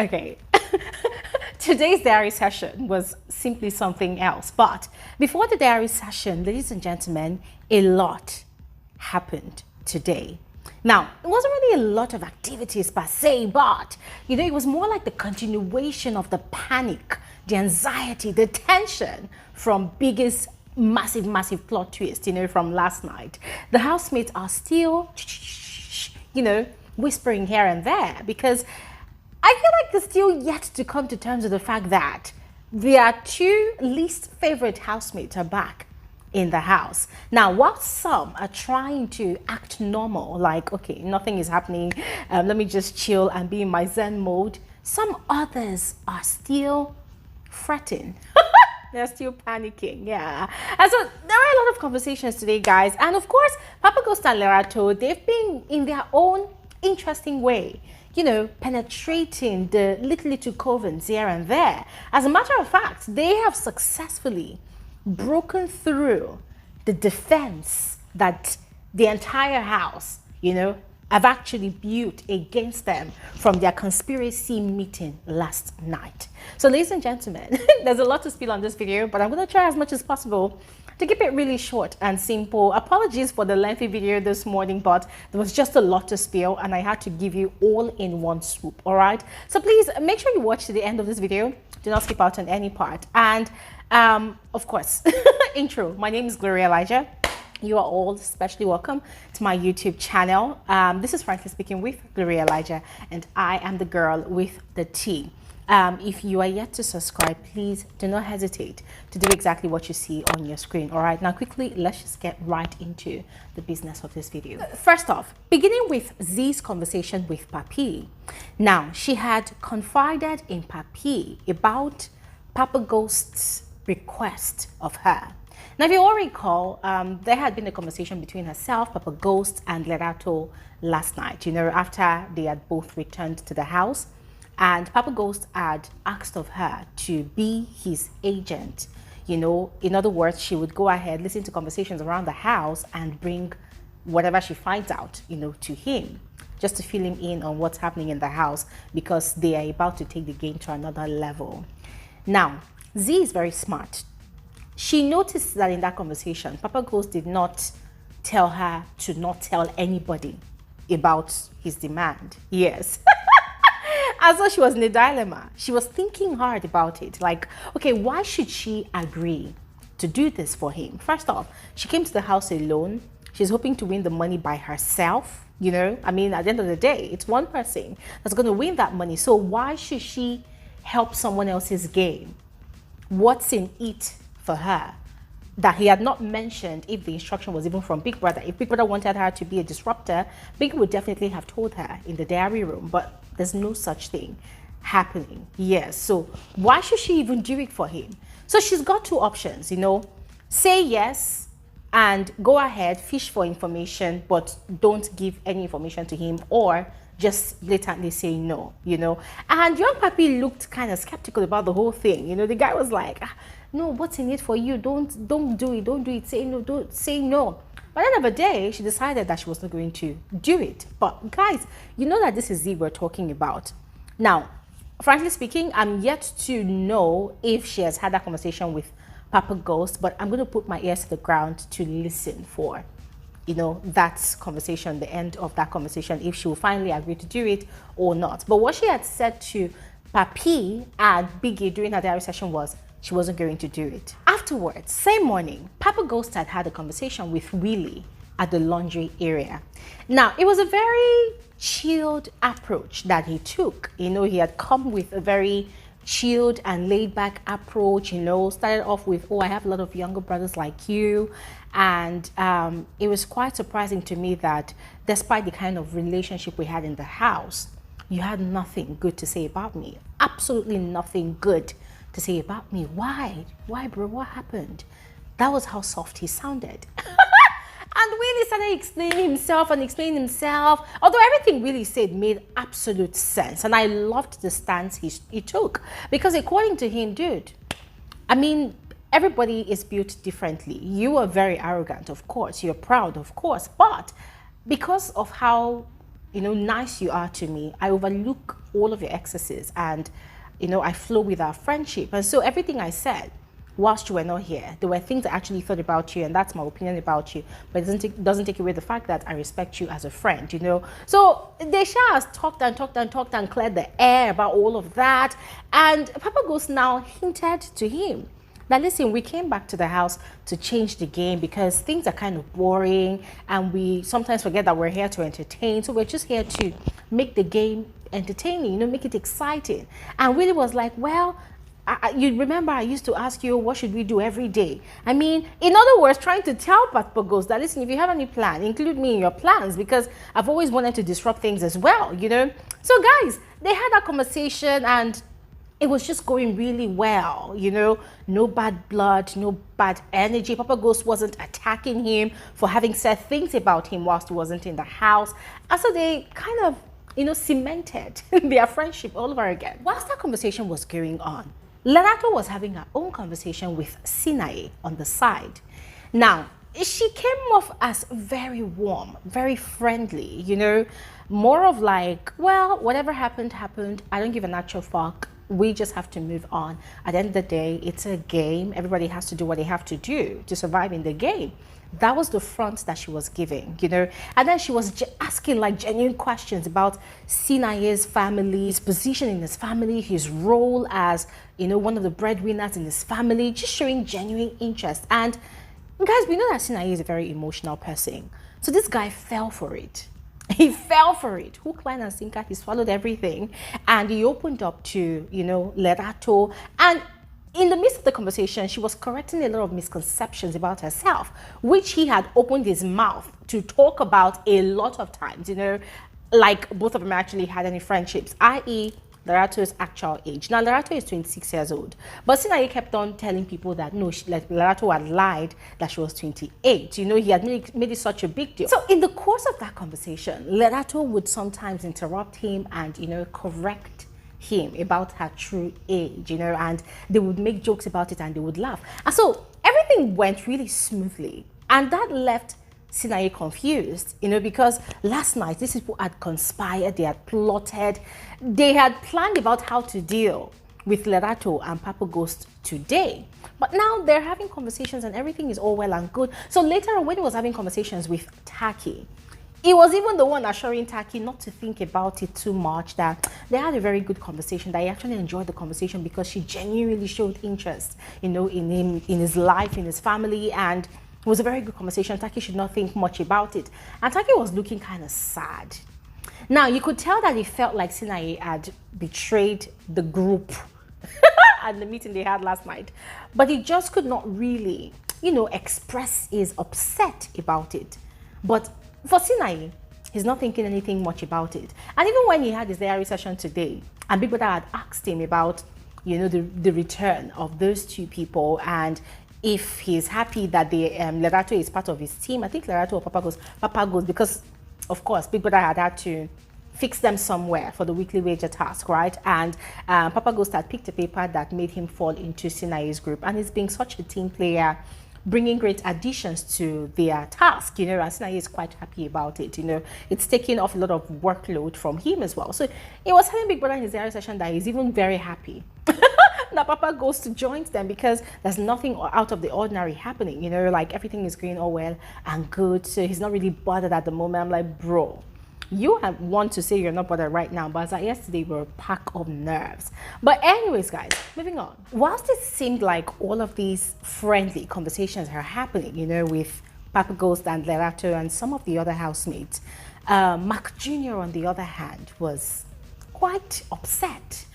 Okay. Today's diary session was simply something else. But before the diary session, ladies and gentlemen, a lot happened today. Now, it wasn't really a lot of activities per se, but it was more like the continuation of the panic, the anxiety, the tension from biggest massive plot twist, from last night. The housemates are still, whispering here and there because I feel like they're still yet to come to terms with the fact that their two least favorite housemates are back in the house. Now, while some are trying to act normal, like, okay, nothing is happening, let me just chill and be in my Zen mode, some others are still fretting. They're still panicking, yeah. And so there are a lot of conversations today, guys. And of course, Papaghost and Lerato, they've been in their own interesting way, penetrating the little covens here and there. As a matter of fact, they have successfully broken through the defense that the entire house, have actually built against them from their conspiracy meeting last night. So, ladies and gentlemen, there's a lot to spill on this video, but I'm going to try as much as possible to keep it really short and simple. Apologies for the lengthy video this morning, but there was just a lot to spill and I had to give you all in one swoop, all right? So please make sure you watch to the end of this video. Do not skip out on any part. And of course, intro. My name is Gloria Elijah. You are all especially welcome to my YouTube channel. This is Frankly Speaking with Gloria Elijah, and I am the girl with the T. If you are yet to subscribe, please do not hesitate to do exactly what you see on your screen. All right, now quickly, let's just get right into the business of this video. First off, beginning with Z's conversation with Papi. Now, she had confided in Papi about Papaghost's request of her. Now, if you all recall, there had been a conversation between herself, Papaghost, and Lerato last night, after they had both returned to the house. And Papaghost had asked of her to be his agent. In other words, she would go ahead, listen to conversations around the house and bring whatever she finds out, to him, just to fill him in on what's happening in the house because they are about to take the game to another level. Now, Z is very smart. She noticed that in that conversation, Papaghost did not tell her to not tell anybody about his demand. Yes. And so she was in a dilemma. She was thinking hard about it. Like, okay, why should she agree to do this for him? First off, she came to the house alone. She's hoping to win the money by herself. At the end of the day, it's one person that's going to win that money. So why should she help someone else's game? What's in it for her that he had not mentioned if the instruction was even from Big Brother? If Big Brother wanted her to be a disruptor, Big would definitely have told her in the diary room, but there's no such thing happening. Yes, so why should she even do it for him? So she's got two options, say yes and go ahead, fish for information, but don't give any information to him, or just blatantly say no, And young Papi looked kind of skeptical about the whole thing. The guy was like, no, what's in it for you? Don't do it. Say no, don't say no. By the end of the day, she decided that she was not going to do it. But guys, that this is Z we're talking about. Now, frankly speaking, I'm yet to know if she has had that conversation with Papaghost, but I'm going to put my ears to the ground to listen for that conversation, the end of that conversation, if she will finally agree to do it or not. But what she had said to Papi and Biggie during her diary session was she wasn't going to do it. Afterwards, same morning, Papaghost had a conversation with Willie at the laundry area. Now, it was a very chilled approach that he took. He had come with a very chilled and laid back approach, started off with, oh, I have a lot of younger brothers like you. And it was quite surprising to me that despite the kind of relationship we had in the house, you had nothing good to say about me. Absolutely nothing good to say about me. Why, bro? What happened? That was how soft he sounded. And Willie started explaining himself, although everything Willie said made absolute sense. And I loved the stance he took, because according to him, dude, everybody is built differently. You are very arrogant, of course. You're proud, of course. But because of how nice you are to me, I overlook all of your excesses, and I flow with our friendship. And so everything I said whilst you were not here, there were things I actually thought about you, and that's my opinion about you, but it doesn't take away the fact that I respect you as a friend. So they just talked and cleared the air about all of that. And Papaghost now hinted to him that, listen, we came back to the house to change the game because things are kind of boring, and we sometimes forget that we're here to entertain. So we're just here to make the game entertaining, make it exciting. And Willie was like, well, you remember I used to ask you, what should we do every day? I mean, in other words, trying to tell Papaghost that, listen, if you have any plan, include me in your plans, because I've always wanted to disrupt things as well, So guys, they had that conversation, and it was just going really well, no bad blood, no bad energy. Papaghost wasn't attacking him for having said things about him whilst he wasn't in the house. And so they kind of, cemented their friendship all over again. Whilst that conversation was going on, Lerato was having her own conversation with Sinaye on the side. Now, she came off as very warm, very friendly, more of like, well, whatever happened, happened. I don't give an actual fuck. We just have to move on. At the end of the day, it's a game. Everybody has to do what they have to do to survive in the game. That was the front that she was giving, And then she was asking like genuine questions about Sinaye's family, his position in his family, his role as, one of the breadwinners in his family, just showing genuine interest. And guys, we know that Sinaye is a very emotional person. So this guy fell for it. He fell for it. Hook, line, and sinker. He swallowed everything. And he opened up to, Lerato. And in the midst of the conversation, she was correcting a lot of misconceptions about herself, which he had opened his mouth to talk about a lot of times, like both of them actually had any friendships, i.e. Lerato's actual age. Now, Lerato is 26 years old, but Sinaye kept on telling people that, no, Lerato had lied, that she was 28. He had made it such a big deal. So in the course of that conversation, Lerato would sometimes interrupt him and, correct him about her true age, and they would make jokes about it and they would laugh. And so everything went really smoothly. And that left Sinaye confused, because last night these people had conspired, they had plotted, they had planned about how to deal with Lerato and Papaghost today. But now they're having conversations and everything is all well and good. So later on, when he was having conversations with Taki, he was even the one assuring Taki not to think about it too much, that they had a very good conversation, that he actually enjoyed the conversation because she genuinely showed interest, in him, in his life, in his family, and it was a very good conversation. Taki should not think much about it. And Taki was looking kind of sad. Now, you could tell that he felt like Sinaye had betrayed the group at the meeting they had last night. But he just could not really, express his upset about it. But for Sinaye, he's not thinking anything much about it. And even when he had his diary session today, and people that had asked him about, the return of those two people, and if he's happy that the Lerato is part of his team. I think Lerato or Papaghost, because of course Big Brother had to fix them somewhere for the weekly wager task, right? And Papaghost had picked a paper that made him fall into Sinaye's group, and he's being such a team player, bringing great additions to their task, and Sinaye is quite happy about it. It's taking off a lot of workload from him as well. So he was telling Big Brother in his diary session that he's even very happy that Papaghost joins them, because there's nothing out of the ordinary happening, like everything is going all well and good. So he's not really bothered at the moment. I'm like, bro, you want to say you're not bothered right now, but as of yesterday, you were a pack of nerves. But anyways, guys, moving on. Whilst it seemed like all of these friendly conversations are happening, with Papaghost and Lerato and some of the other housemates, Mark Jr., on the other hand, was quite upset.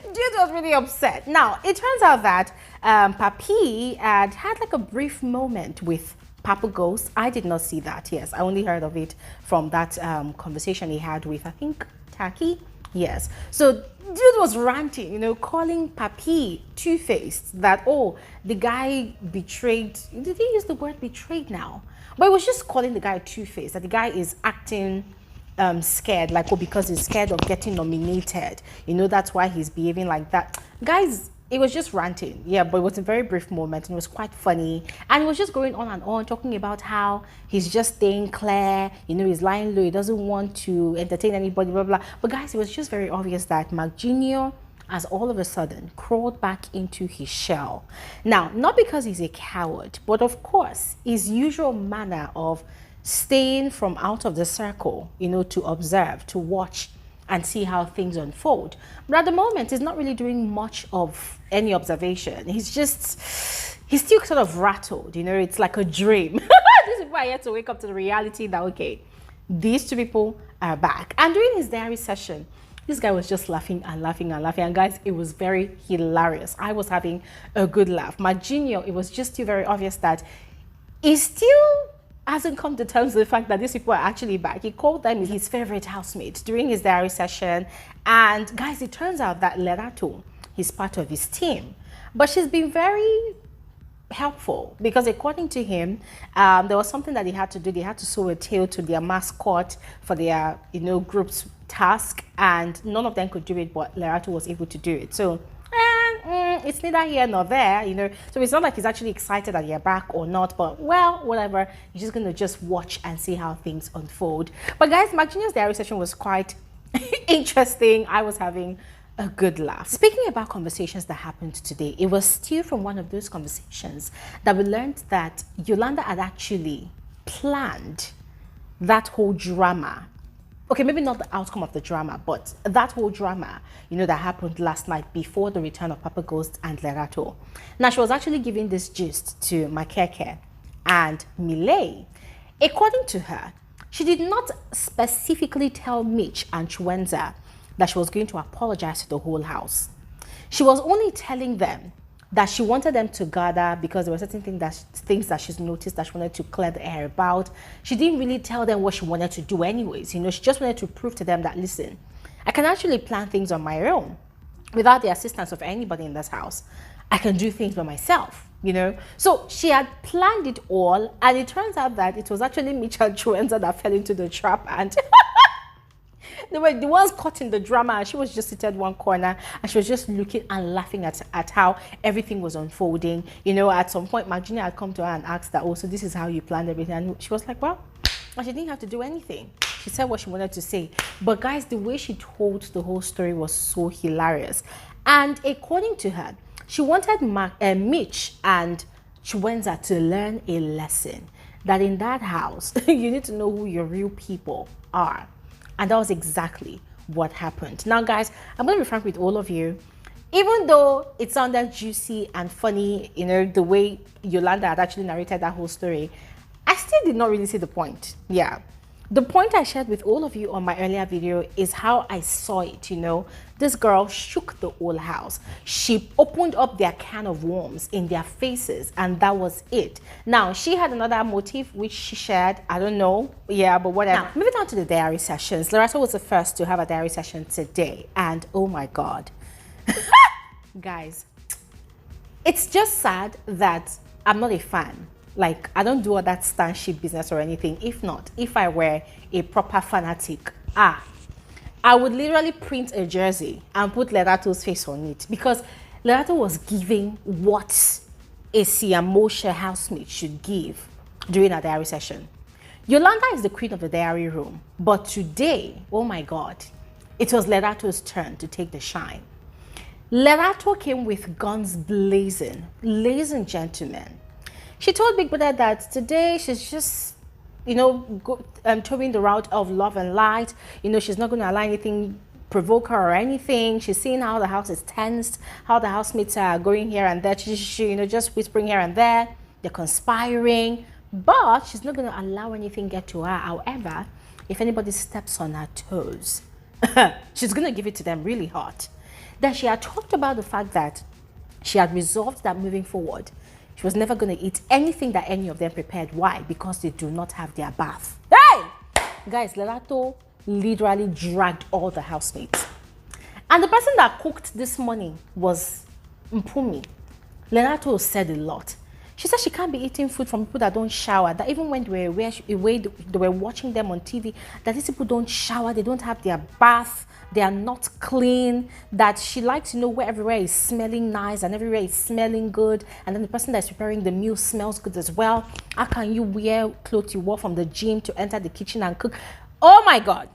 Dude was really upset. Now, it turns out that Papi had like a brief moment with Papaghost. I did not see that, yes. I only heard of it from that conversation he had with, I think, Taki. Yes. So dude was ranting, calling Papi two-faced, that, oh, the guy betrayed. Did he use the word betrayed now? But he was just calling the guy two-faced, that the guy is acting scared, like, oh, because he's scared of getting nominated, that's why he's behaving like that. Guys, just ranting, yeah, but it was a very brief moment and it was quite funny. And it was just going on and on, talking about how he's just staying clear, you know, he's lying low, he doesn't want to entertain anybody, blah, blah. But guys, it was just very obvious that Mark Jr. has all of a sudden crawled back into his shell. Now, not because he's a coward, but of course, his usual manner of staying from out of the circle, you know, to observe, to watch, and see how things unfold. But at the moment, he's not really doing much of any observation. He's still sort of rattled, you know, it's like a dream. This is why I had to wake up to the reality that, okay, these two people are back. And during his diary session, this guy was just laughing and laughing and laughing. And guys, it was very hilarious. I was having a good laugh. My junior, it was just still very obvious that he still hasn't come to terms with the fact that these people are actually back. He called them his favorite housemates during his diary session. And guys, it turns out that Lerato is part of his team. But she's been very helpful because according to him, there was something that he had to do. They had to sew a tail to their mascot for their, you know, group's task. And none of them could do it, but Lerato was able to do it. So it's neither here nor there, you know. So it's not like he's actually excited that you're back or not, but well, whatever. He's just going to just watch and see how things unfold. But guys, Mark Jr.'s diary session was quite interesting. I was having a good laugh. Speaking about conversations that happened today, it was still from one of those conversations that we learned that Yolanda had actually planned that whole drama. Okay, maybe not the outcome of the drama, but that whole drama, you know, that happened last night before the return of Papaghost and Lerato. Now, she was actually giving this gist to Makeke and Millet. According to her, she did not specifically tell Mitch and Chuenza that she was going to apologize to the whole house. She was only telling them that she wanted them to gather because there were certain things that she's noticed that she wanted to clear the air about. She didn't really tell them what she wanted to do anyways. You know, she just wanted to prove to them that, listen, I can actually plan things on my own without the assistance of anybody in this house. I can do things by myself, you know. So she had planned it all, and it turns out that it was actually Mitch and Chuenza that fell into the trap, and they were the ones caught in the drama, and she was just seated one corner and she was just looking and laughing at how everything was unfolding. You know, at some point, Mark Jr. had come to her and asked that, oh, so this is how you planned everything. And she was like, well, she didn't have to do anything. She said what she wanted to say. But guys, the way she told the whole story was so hilarious. And according to her, she wanted Mitch and Chuenza to learn a lesson that in that house, you need to know who your real people are. And that was exactly what happened. Now, guys, I'm going to be frank with all of you. Even though it sounded juicy and funny, you know, the way Yolanda had actually narrated that whole story, I still did not really see the point. Yeah. The point I shared with all of you on my earlier video is how I saw it, you know. This girl shook the whole house. She opened up their can of worms in their faces, and that was it. Now, she had another motive which she shared. I don't know. Yeah, but whatever. Now, moving on to the diary sessions. Lerato was the first to have a diary session today, and oh my God. Guys, it's just sad that I'm not a fan. Like, I don't do all that stanship business or anything. If not, if I were a proper fanatic, I would literally print a jersey and put Lerato's face on it, because Lerato was giving what a Siamosha housemate should give during a diary session. Yolanda is the queen of the diary room, but today, oh my God, it was Lerato's turn to take the shine. Lerato came with guns blazing. Ladies and gentlemen, she told Big Brother that today she's just, you know, towing the route of love and light. You know, she's not going to allow anything provoke her or anything. She's seeing how the house is tensed, how the housemates are going here and there, you know, just whispering here and there. They're conspiring, but she's not going to allow anything get to her. However, if anybody steps on her toes, she's going to give it to them really hot. Then she had talked about the fact that she had resolved that moving forward, she was never going to eat anything that any of them prepared. Why? Because they do not have their bath. Hey! Guys, Lerato literally dragged all the housemates. And the person that cooked this morning was Mpumi. Lerato said a lot. She said she can't be eating food from people that don't shower. That even when they were watching them on TV, that these people don't shower, they don't have their bath, they are not clean. That she likes to know where everywhere is smelling nice and everywhere is smelling good. And then the person that's preparing the meal smells good as well. How can you wear clothes you wore from the gym to enter the kitchen and cook? Oh my God.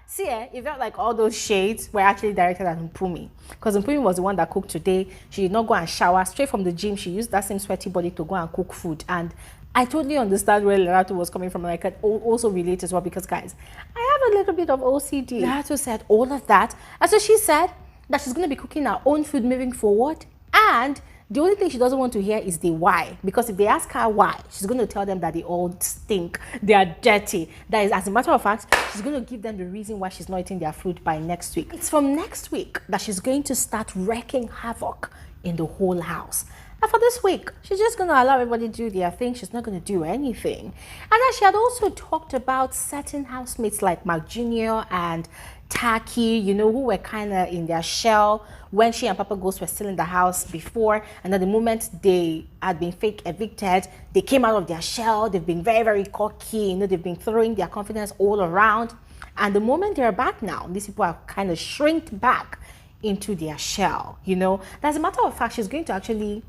See, it felt like all those shades were actually directed at Mpumi, because Mpumi was the one that cooked today. She did not go and shower. Straight from the gym, she used that same sweaty body to go and cook food. And I totally understand where Lerato was coming from, and I can also relate as well, because guys, I have a little bit of OCD. Lerato said all of that, and so she said that she's going to be cooking her own food moving forward, and the only thing she doesn't want to hear is the why. Because if they ask her why, she's going to tell them that they all stink, they are dirty. That is, as a matter of fact, she's going to give them the reason why she's not eating their food by next week. It's from next week that she's going to start wreaking havoc in the whole house. And for this week, she's just going to allow everybody to do their thing. She's not going to do anything. And then she had also talked about certain housemates like Mark Jr. and Taki, you know, who were kind of in their shell when she and Papaghost were still in the house before. And at the moment they had been fake evicted, they came out of their shell. They've been very, very cocky. You know, they've been throwing their confidence all around. And the moment they're back now, these people are kind of shrinked back into their shell, you know. As a matter of fact, she's going to actually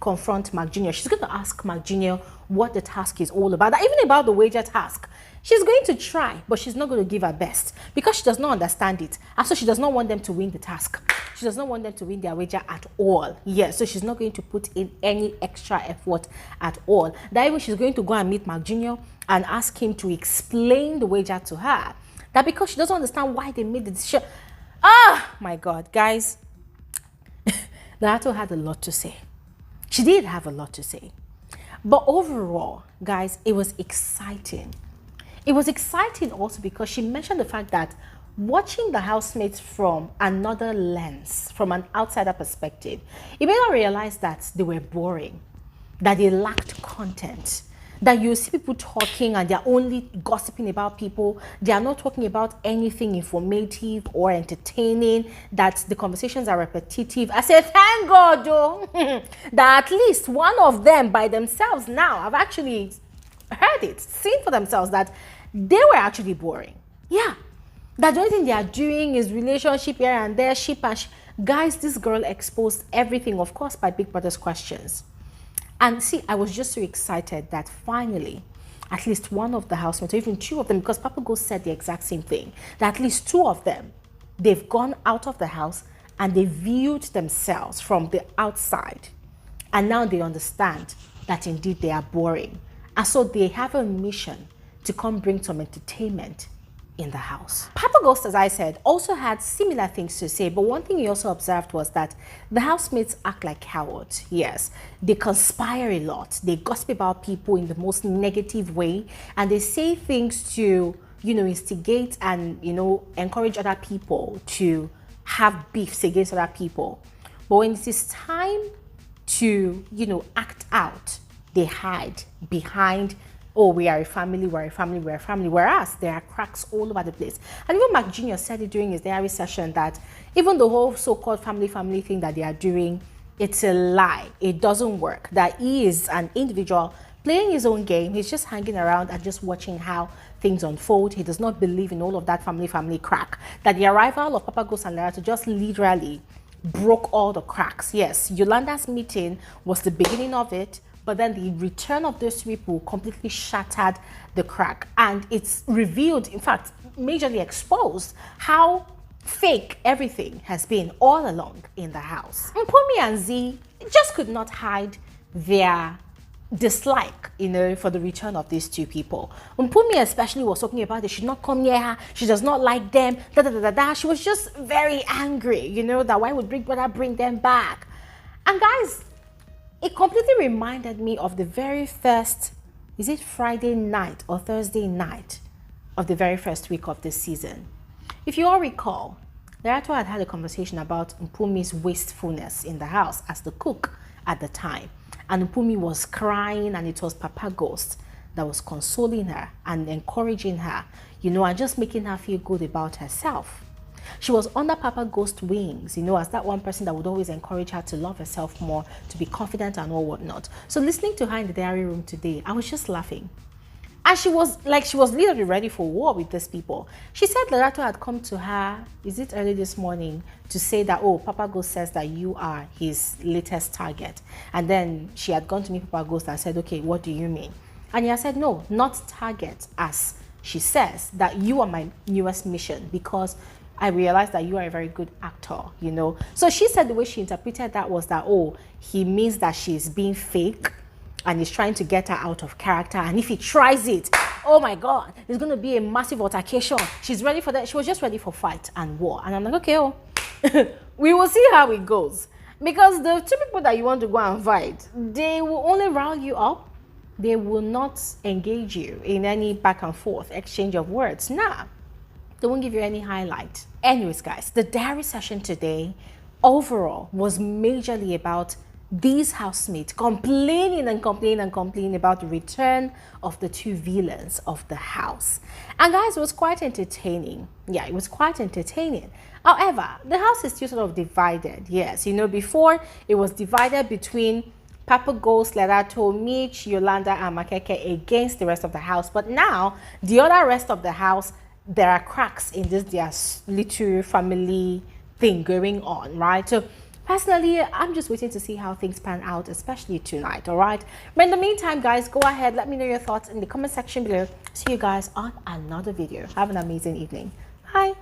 confront Mark Jr. She's going to ask Mark Jr. what the task is all about, even about the wager task. She's going to try, but she's not going to give her best because she does not understand it. And so she does not want them to win the task. She does not want them to win their wager at all. Yes, so she's not going to put in any extra effort at all. That even she's going to go and meet Mark Jr. and ask him to explain the wager to her. That because she doesn't understand why they made the decision. Ah, my God, guys. Lerato had a lot to say. She did have a lot to say. But overall, guys, it was exciting. It was exciting also because she mentioned the fact that watching the housemates from another lens, from an outsider perspective, it made her realize that they were boring, that they lacked content, that you see people talking and they're only gossiping about people. They are not talking about anything informative or entertaining, that the conversations are repetitive. I said, thank God, though, that at least one of them by themselves now have actually heard it, seen for themselves that they were actually boring. Yeah. That the only thing they are doing is relationship here and there, ship and guys, this girl exposed everything, of course, by Big Brother's questions. And see, I was just so excited that finally, at least one of the housemates, or even two of them, because Papaghost said the exact same thing, that at least two of them, they've gone out of the house and they viewed themselves from the outside. And now they understand that indeed they are boring. And so they have a mission to come bring some entertainment in the house. Papaghost, as I said, also had similar things to say, but one thing he also observed was that the housemates act like cowards. Yes, they conspire a lot. They gossip about people in the most negative way, and they say things to, you know, instigate and, you know, encourage other people to have beefs against other people. But when it is time to, you know, act out, they hide behind, oh, we are a family, we're a family, we're a family. Whereas there are cracks all over the place. And even Mark Jr. said it during his diary session that even the whole so-called family thing that they are doing, it's a lie. It doesn't work. That he is an individual playing his own game. He's just hanging around and just watching how things unfold. He does not believe in all of that family crack. That the arrival of Papaghost and Lerato just literally broke all the cracks. Yes, Yolanda's meeting was the beginning of it, but then the return of those people completely shattered the crack. And it's revealed, in fact, majorly exposed how fake everything has been all along in the house. Mpumi and Z just could not hide their dislike, you know, for the return of these two people. Mpumi especially was talking about they should not come near her, she does not like them, She was just very angry, you know, that why would Big Brother bring them back? And guys, it completely reminded me of the very first, is it Friday night or Thursday night of the very first week of this season. If you all recall, Lerato had a conversation about Mpumi's wastefulness in the house as the cook at the time. And Mpumi was crying, and it was Papaghost that was consoling her and encouraging her, you know, and just making her feel good about herself. She was under Papaghost wings, you know, as that one person that would always encourage her to love herself more, to be confident and all whatnot. So listening to her in the diary room today, I was just laughing. And she was literally ready for war with these people. She said Lerato had come to her, is it early this morning, to say that, oh, Papaghost says that you are his latest target. And then she had gone to meet Papaghost and said, okay, what do you mean? And he had said, no, not target, as she says, that you are my newest mission, because I realized that you are a very good actor, you know. So she said the way she interpreted that was that, oh, he means that she's being fake and he's trying to get her out of character. And if he tries it, oh my God, there's going to be a massive altercation. She's ready for that. She was just ready for fight and war. And I'm like, okay, oh, we will see how it goes. Because the two people that you want to go and fight, they will only rile you up. They will not engage you in any back and forth exchange of words. Nah, they won't give you any highlight. Anyways, guys, the diary session today overall was majorly about these housemates complaining and complaining and complaining about the return of the two villains of the house. And guys, it was quite entertaining. Yeah, it was quite entertaining. However, the house is still sort of divided. Yes, you know, before it was divided between Papaghost, Lerato, Mitch, Yolanda, and Makeke against the rest of the house. But now, the other rest of the house, there are cracks in this their little family thing going on, right? So personally, I'm just waiting to see how things pan out, especially tonight, all right? But in the meantime, guys, go ahead, let me know your thoughts in the comment section below. See you guys on another video. Have an amazing evening. Bye.